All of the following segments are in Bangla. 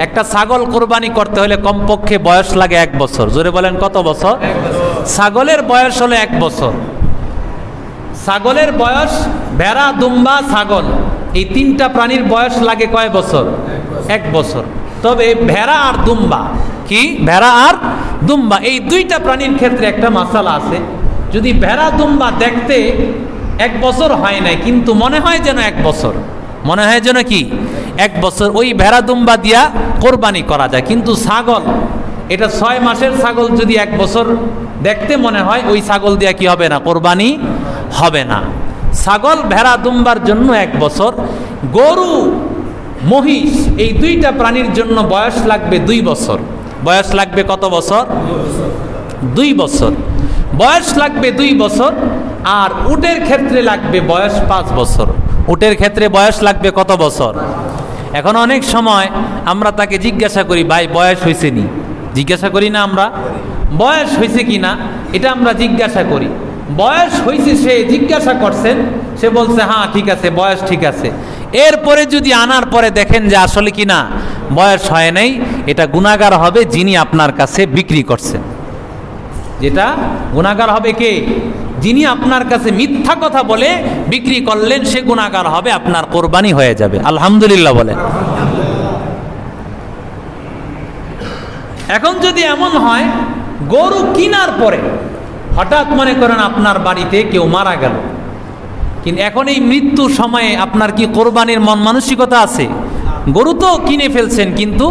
একটা ছাগল কোরবানি করতে হলে কমপক্ষে বয়স লাগে 1 বছর। জোরে বলেন কত বছর? ছাগলের বয়স হলো 1 বছর। ছাগলের বয়স, ভেড়া, দুম্বা, ছাগল, এই 3টা প্রাণীর বয়স লাগে কয় বছর? 1 বছর। তবে ভেড়া আর দুম্বা, কি ভেড়া আর দুম্বা, এই 2টা প্রাণীর ক্ষেত্রে একটা মাসালা আছে। যদি ভেড়া দুম্বা দেখতে 1 বছর হয় নাই, কিন্তু মনে হয় যেন 1 বছর, মনে হয় যেন কি 1 বছর, ওই ভেড়া দুম্বা দিয়া কোরবানি করা যায়। কিন্তু ছাগল, এটা 6 মাসের ছাগল, যদি 1 বছর দেখতে মনে হয়, ওই ছাগল দিয়া কি হবে না? কোরবানি হবে না। ছাগল, ভেড়া, দুম্বার জন্য 1 বছর। গরু, মহিষ, এই 2টা প্রাণীর জন্য বয়স লাগবে 2 বছর। বয়স লাগবে কত বছর? 2 বছর বয়স লাগবে 2 বছর। আর উটের ক্ষেত্রে লাগবে বয়স 5 বছর। উটের ক্ষেত্রে বয়স লাগবে কত বছর? এখন অনেক সময় আমরা তাকে জিজ্ঞাসা করি, ভাই বয়স হয়েছে নি? জিজ্ঞাসা করি না আমরা? বয়স হয়েছে কি না এটা আমরা জিজ্ঞাসা করি। বয়স হয়েছে, সে জিজ্ঞাসা করছেন, সে বলছে হ্যাঁ ঠিক আছে, বয়স ঠিক আছে। এরপরে যদি আনার পরে দেখেন যে আসলে কি না বয়স হয় নাই, এটা গুনাহগার হবে যিনি আপনার কাছে বিক্রি করছেন। যেটা গুনাহগার হবে কে? যিনি আপনার কাছে মিথ্যা কথা বলে বিক্রি করলেন, সে গুনাহগার হবে, আপনার কোরবানি হয়ে যাবে। আলহামদুলিল্লাহ বলেন। এখন যদি এমন হয়, গরু কিনার পরে হঠাৎ মনে করেন আপনার বাড়িতে কেউ মারা গেল, কিন্তু এখন এই মৃত্যুর সময়ে আপনার কি কোরবানির মন মানসিকতা আছে? গরু তো কিনে ফেলছেন, কিন্তু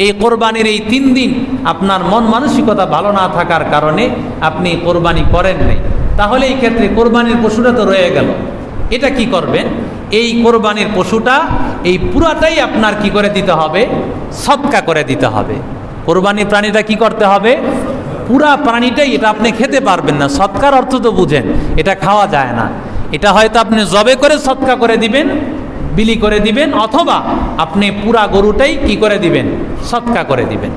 এই কোরবানির এই 3 দিন আপনার মন মানসিকতা ভালো না থাকার কারণে আপনি কোরবানি করেন নাই। তাহলে এই ক্ষেত্রে কোরবানির পশুটা তো রয়ে গেল। এটা কি করবেন? এই কোরবানির পশুটা, এই পুরাটাই আপনার কি করে দিতে হবে? সদকা করে দিতে হবে। কোরবানির প্রাণীটা কি করতে হবে? পুরা প্রাণীটাই। এটা আপনি খেতে পারবেন না। সদকার অর্থ তো বুঝেন, এটা খাওয়া যায় না। এটা হয়তো আপনি জবে করে সদকা করে দিবেন, বিলি করে দিবেন, অথবা আপনি পুরা গরুটাই কি করে দিবেন? সদকা করে দিবেন।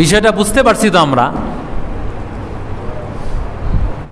বিষয়টা বুঝতে পারছি তো আমরা?